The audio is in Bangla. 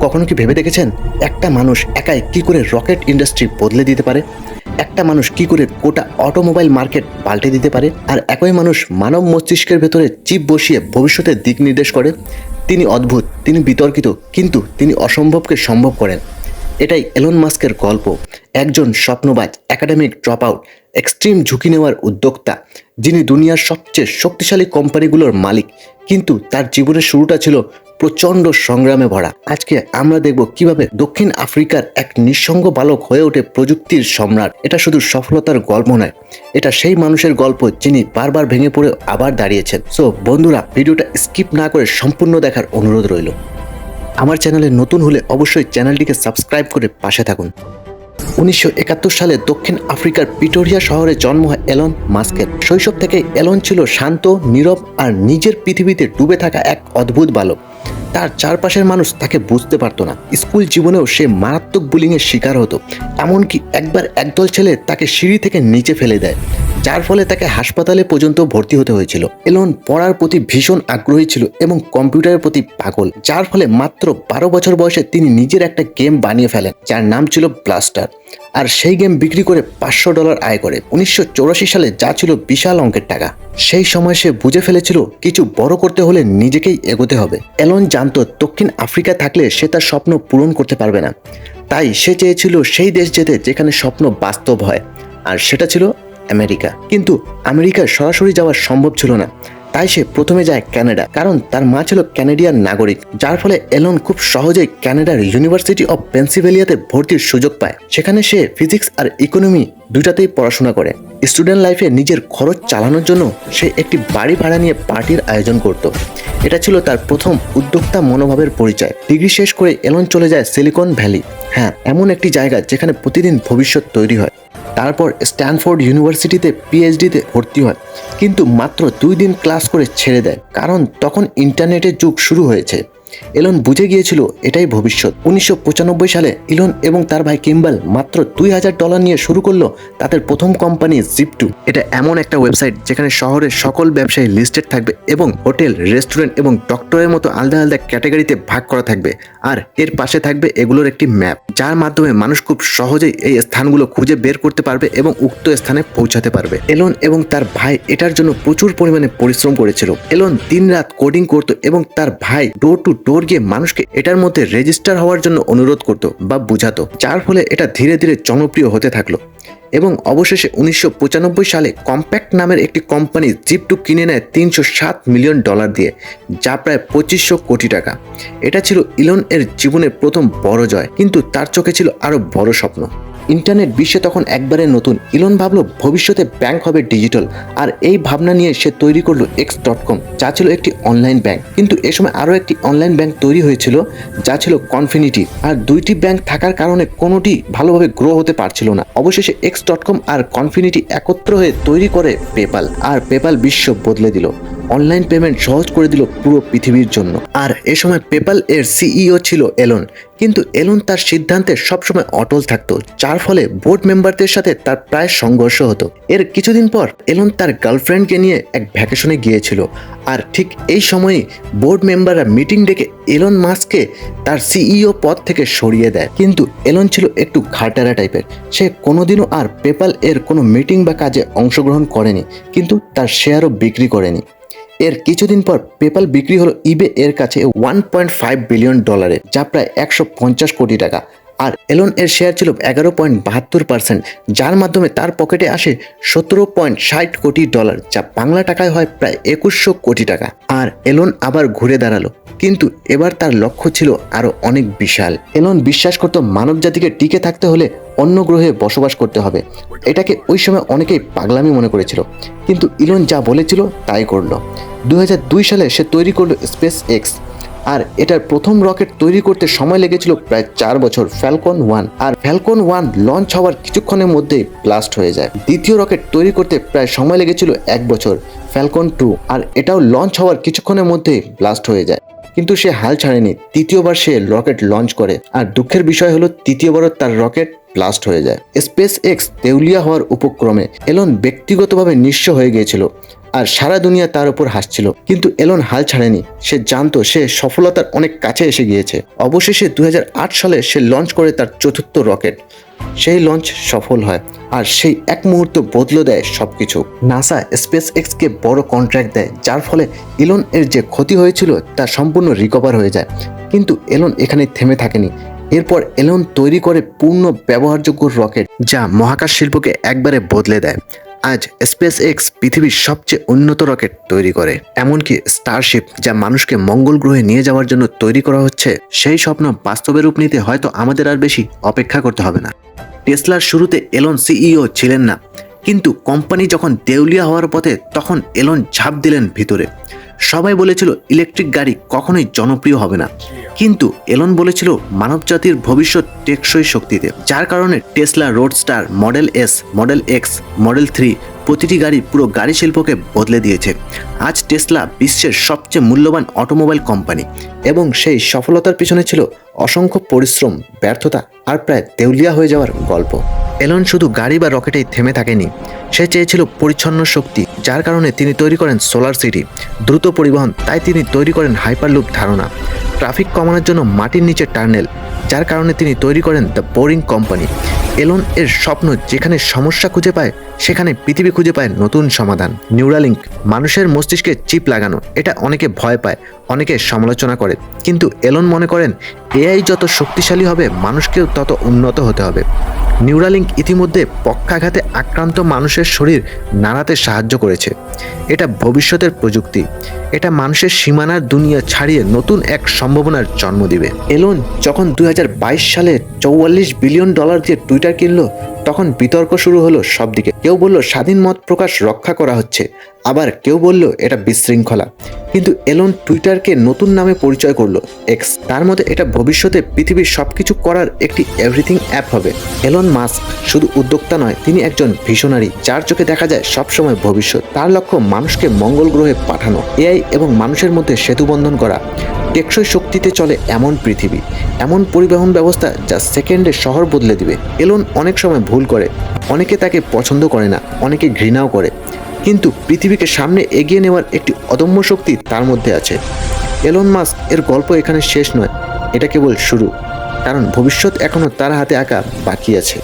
কখনো কি ভেবে দেখেছেন একটা মানুষ একাই কি করে রকেট ইন্ডাস্ট্রি বদলে দিতে পারে? একটা মানুষ কি করে গোটা অটোমোবাইল মার্কেট পাল্টে দিতে পারে? আর একই মানুষ মানব মস্তিষ্কের ভেতরে চিপ বসিয়ে ভবিষ্যতের দিক নির্দেশ করে। তিনি অদ্ভুত, তিনি বিতর্কিত, কিন্তু তিনি অসম্ভবকে সম্ভব করেন। এটাই এলন মাস্কের গল্প। একজন স্বপ্নবাজ, একাডেমিক ড্রপ আউট, এক্সট্রিম ঝুঁকি নেওয়ার উদ্যোক্তা, যিনি দুনিয়ার সবচেয়ে শক্তিশালী কোম্পানিগুলোর মালিক, কিন্তু তার জীবনের শুরুটা ছিল প্রচণ্ড সংগ্রামে ভরা। আজকে আমরা দেখব কিভাবে দক্ষিণ আফ্রিকার এক নিঃসঙ্গ বালক হয়ে ওঠে প্রযুক্তির সম্রাট। এটা শুধু সফলতার গল্প নয়, এটা সেই মানুষের গল্প যিনি বারবার ভেঙে পড়ে আবার দাঁড়িয়েছেন। সো বন্ধুরা, ভিডিওটা স্কিপ না করে সম্পূর্ণ দেখার অনুরোধ রইল। আমার চ্যানেলে নতুন হলে অবশ্যই চ্যানেলটিকে সাবস্ক্রাইব করে পাশে থাকুন। 1971 সালে দক্ষিণ আফ্রিকার প্রিটোরিয়া শহরে জন্ম হয় এলন মাস্কের। শৈশব থেকে এলন ছিল শান্ত, নীরব আর নিজের পৃথিবীতে ডুবে থাকা এক অদ্ভুত বালক। তার চারপাশের মানুষ তাকে বুঝতে পারতো না। স্কুল জীবনেও সে মারাত্মক বুলিংয়ের শিকার হতো। এমনকি একবার একদল ছেলে তাকে সিঁড়ি থেকে নিচে ফেলে দেয়, যার ফলে তাকে হাসপাতালে পর্যন্ত ভর্তি হতে হয়েছিল। এলন পড়ার প্রতি ভীষণ আগ্রহী ছিল এবং কম্পিউটারের প্রতি পাগল, যার ফলে মাত্র 12 বছর বয়সে তিনি নিজের একটা গেম বানিয়ে ফেলেন, যার নাম ছিল ব্লাস্টার। আর সেই গেম বিক্রি করে $500 আয় করে। 1984 সালে যা ছিল বিশাল অঙ্কের টাকা। সেই সময় সে বুঝে ফেলেছিল কিছু বড় করতে হলে নিজেকেই এগোতে হবে। এলন জানতো দক্ষিণ আফ্রিকা থাকলে সে তার স্বপ্ন পূরণ করতে পারবে না। তাই সে চেয়েছিল সেই দেশ যেতে যেখানে স্বপ্ন বাস্তব হয়, আর সেটা ছিল আমেরিকা। কিন্তু আমেরিকায় সরাসরি যাওয়া সম্ভব ছিল না। তাই সে প্রথমে যায় কানাডা, কারণ তার মা ছিল কানাডিয়ান নাগরিক, যার ফলে এলন খুব সহজেই কানাডার ইউনিভার্সিটি অফ পেনসিলভেনিয়াতে ভর্তির সুযোগ পায়। সেখানে সে ফিজিক্স আর ইকোনমি দুটাতেই পড়াশোনা করে। স্টুডেন্ট লাইফে নিজের খরচ চালানোর জন্য সে একটি বাড়ি ভাড়া নিয়ে পার্টির আয়োজন করত। এটা ছিল তার প্রথম উদ্যোক্তা মনোভাবের পরিচয়। ডিগ্রি শেষ করে এলন চলে যায় সিলিকন ভ্যালি। হ্যাঁ, এমন একটি জায়গা যেখানে প্রতিদিন ভবিষ্যৎ তৈরি হয়। তারপর স্ট্যানফোর্ড ইউনিভার্সিটিতে পিএইচডিতে ভর্তি হয়, কিন্তু মাত্র 2 দিন ক্লাস করে ছেড়ে দেয়, কারণ তখন ইন্টারনেটের যুগ শুরু হয়েছে। এলন বুঝে গিয়েছিল এটাই ভবিষ্যৎ। 1995 সালে এলন এবং তার ভাই কিম্বল মাত্র $2000 নিয়ে শুরু করলো তাদের প্রথম কোম্পানি জিপ2। এটা এমন একটা ওয়েবসাইট যেখানে শহরের সকল ব্যবসায়ী লিস্টেড থাকবে এবং হোটেল, রেস্টুরেন্ট এবং ডক্টরের মতো আলাদা আলাদা ক্যাটাগরিতে ভাগ করা থাকবে। আর এর পাশে থাকবে এগুলোর একটি ম্যাপ, যার মাধ্যমে মানুষ খুব সহজেই এই স্থানগুলো খুঁজে বের করতে পারবে এবং উক্ত স্থানে পৌঁছাতে পারবে। এলন এবং তার ভাই এটার জন্য প্রচুর পরিমাণে পরিশ্রম করেছিল। এলন দিনরাত কোডিং করত এবং তার ভাই ডোর টু ডোর গিয়ে মানুষকে এটার মধ্যে রেজিস্টার হওয়ার জন্য অনুরোধ করত বা বুঝাতো, যার ফলে এটা ধীরে ধীরে জনপ্রিয় হতে থাকলো। এবং অবশেষে 1995 সালে কম্প্যাক্ট নামের একটি কোম্পানি জিপ2 কিনে নেয় $307 মিলিয়ন দিয়ে, যা প্রায় 2500 কোটি টাকা। এটা ছিল ইলন এর জীবনের প্রথম বড় জয়, কিন্তু তার চোখে ছিল আরো বড় স্বপ্ন। ইন্টারনেট বিশ্বে তখন একবারে নতুন। ইলন ভাবলো ভবিষ্যতে ব্যাংক হবে ডিজিটাল, আর এই ভাবনা নিয়ে সে তৈরি করলো X.com, যা ছিল একটি অনলাইন ব্যাংক। কিন্তু এ সময় আরও একটি অনলাইন ব্যাংক তৈরি হয়েছিল, যা ছিল কনফিনিটি। আর দুইটি ব্যাংক থাকার কারণে কোনোটি ভালোভাবে গ্রো হতে পারছিল না। অবশেষে X.com আর কনফিনিটি একত্র হয়ে তৈরি করে পেপাল, আর পেপাল বিশ্ব বদলে দিল। অনলাইন পেমেন্ট সহজ করে দিল পুরো পৃথিবীর জন্য। আর এ সময় পেপাল এর সিইও ছিল এলন, কিন্তু এলন তার সিদ্ধান্তে সবসময় অটল থাকতো, যার ফলে বোর্ড মেম্বারদের সাথে তার প্রায় সংঘর্ষ হতো। এর কিছুদিন পর এলন তার গার্লফ্রেন্ডকে নিয়ে এক ভ্যাকেশনে গিয়েছিল, আর ঠিক এই সময়ে বোর্ড মেম্বাররা মিটিং ডেকে এলন মাস্ককে তার সিইও পদ থেকে সরিয়ে দেয়। কিন্তু এলন ছিল একটু ঘাটারা টাইপের। সে কোনোদিনও আর পেপাল এর কোনো মিটিং বা কাজে অংশগ্রহণ করেনি, কিন্তু তার শেয়ারও বিক্রি করেনি। এর কিছুদিন পর পেপাল বিক্রি হলো ইবে এর কাছে $1.5 বিলিয়ন, যা প্রায় 150 কোটি টাকা। আর এলন এর শেয়ার ছিল 11.72%, যার মাধ্যমে তার পকেটে আসে $17.60 কোটি, যা বাংলা টাকায় হয় প্রায় 2100 কোটি টাকা। আর এলন আবার ঘুরে দাঁড়ালো, কিন্তু এবার তার লক্ষ্য ছিল আরো অনেক বিশাল। এলন বিশ্বাস করত মানব জাতিকে টিকে থাকতে হলে অন্য গ্রহে বসবাস করতে হবে। এটাকে ওই সময় অনেকেই পাগলামি মনে করেছিল, কিন্তু ইলন যা বলেছিল তাই করলো। 2002 সালে সে তৈরি করলো স্পেস এক্স, আর এটার প্রথম রকেট তৈরি করতে সময় লেগেছিল প্রায় 4 বছর, ফ্যালকন 1। আর ফ্যালকন 1 লঞ্চ হওয়ার কিছুক্ষণের মধ্যেই ব্লাস্ট হয়ে যায়। দ্বিতীয় রকেট তৈরি করতে প্রায় সময় লেগেছিল 1 বছর, ফ্যালকন 2, আর এটাও লঞ্চ হওয়ার কিছুক্ষণের মধ্যেই ব্লাস্ট হয়ে যায়। কিন্তু সে হাল ছাড়েনি। তৃতীয়বার সে রকেট লঞ্চ করে, আর দুঃখের বিষয় হলো তৃতীয়বারও তার রকেট ব্লাস্ট হয়ে যায়। স্পেস এক্স দেউলিয়া হওয়ার উপক্রমে এলন ব্যক্তিগতভাবে নিঃস্ব হয়ে গিয়েছিল, আর সারা দুনিয়া তার উপর হাসছিল। কিন্তু এলন হাল ছাড়েনি। সে জানতো সে সফলতার অনেক কাছে এসে গিয়েছে। অবশেষে 2008 সালে সে লঞ্চ করে তার চতুর্থ রকেট। সেই লঞ্চ সফল হয় আর সেই এক মুহূর্ত বদলে দেয় সবকিছু। নাসা স্পেস এক্সকে বড় কন্ট্রাক্ট দেয়, যার ফলে এলন এর যে ক্ষতি হয়েছিল তা সম্পূর্ণ রিকভার হয়ে যায়। কিন্তু এলন এখানে থেমে থাকেনি। এরপর এলন তৈরি করে পূর্ণ ব্যবহারযোগ্য রকেট, যা মহাকাশ শিল্পকে একবারে বদলে দেয়। আজ স্পেস এক্স পৃথিবীর সবচেয়ে উন্নত রকেট তৈরি করে। এমনকি স্টারশিপ, যা মানুষকে মঙ্গল গ্রহে নিয়ে যাওয়ার জন্য তৈরি করা হচ্ছে, সেই স্বপ্ন বাস্তবে রূপ নিতে হয়তো আমাদের আর বেশি অপেক্ষা করতে হবে না। টেসলার শুরুতে এলন সিইও ছিলেন না, কিন্তু কোম্পানি যখন দেউলিয়া হওয়ার পথে তখন এলন ঝাঁপ দিলেন ভিতরে। সবাই বলেছিল ইলেকট্রিক গাড়ি কখনোই জনপ্রিয় হবে না, কিন্তু এলন বলেছিল মানবজাতির ভবিষ্যৎ টেকসই শক্তিতে। যার কারণে Tesla roadster, model S, model x, model 3 প্রতিটি গাড়ি পুরো গাড়ি শিল্পকে বদলে দিয়েছে। আজ টেসলা বিশ্বের সবচেয়ে মূল্যবান অটোমোবাইল কোম্পানি, এবং সেই সফলতার পিছনে ছিল অসংখ্য পরিশ্রম, ব্যর্থতা আর প্রায় দেউলিয়া হয়ে যাওয়ার গল্প। এলন শুধু গাড়ি বা রকেটেই থেমে থাকেনি। সে চেয়েছিল পরিচ্ছন্ন শক্তি, যার কারণে তিনি তৈরি করেন সোলার সিটি। দ্রুত পরিবহন, তাই তিনি তৈরি করেন হাইপারলুপ ধারণা। ট্রাফিক কমানোর জন্য মাটির নিচে টার্নেল, যার কারণে তিনি তৈরি করেন দ্য বোরিং কোম্পানি। এলন এর স্বপ্ন যেখানে সমস্যা খুঁজে পায়, সেখানে পৃথিবী খুঁজে পায় নতুন সমাধান। নিউরালিঙ্ক, মানুষের মস্তিষ্কে চিপ লাগানো। এটা অনেকে ভয় পায়, অনেকে সমালোচনা করে, কিন্তু এলন মনে করেন এআই যত শক্তিশালী হবে, মানুষকেও তত উন্নত হতে হবে। নিউরালিঙ্ক ইতিমধ্যে পক্ষাঘাতে আক্রান্ত মানুষের শরীর নাড়াতে সাহায্য করেছে। এটা ভবিষ্যতের প্রযুক্তি। এটা মানুষের সীমানার দুনিয়া ছাড়িয়ে নতুন এক সম্ভাবনার জন্ম দিবে। এলন যখন 2022 সালে $44 বিলিয়ন দিয়ে টুইটার কিনলো, তখন বিতর্ক শুরু হলো সব দিকে। কেউ বলল স্বাধীন মত প্রকাশ রক্ষা করা হচ্ছে, আবার কেউ বলল এটা বিশৃঙ্খলা। কিন্তু এলন টুইটারকে নতুন নামে পরিচয় করলো, এক্স। তার মতে এটা ভবিষ্যতে পৃথিবীর সবকিছু করার একটি এভরিথিং অ্যাপ হবে। এলন মাস্ক শুধু উদ্যোক্তা নয়, তিনি একজন ভিশনারি, যার চোখে দেখা যায় সবসময় ভবিষ্যৎ। তার লক্ষ্য মানুষকে মঙ্গল গ্রহে পাঠানো, এআই এবং মানুষের মধ্যে সেতুবন্ধন করা, টেকসই শক্তিতে চলে এমন পৃথিবী, এমন পরিবহন ব্যবস্থা যা সেকেন্ডে শহর বদলে দিবে। এলন অনেক সময় ভুল করে, অনেকে তাকে পছন্দ করে না, অনেকে ঘৃণাও করে, কিন্তু পৃথিবীকে সামনে এগিয়ে নেওয়ার একটি অদম্য শক্তি তার মধ্যে আছে। এলন মাস্ক এর গল্প এখানে শেষ নয়, এটা কেবল শুরু, কারণ ভবিষ্যৎ এখনও তার হাতে আঁকা বাকি আছে।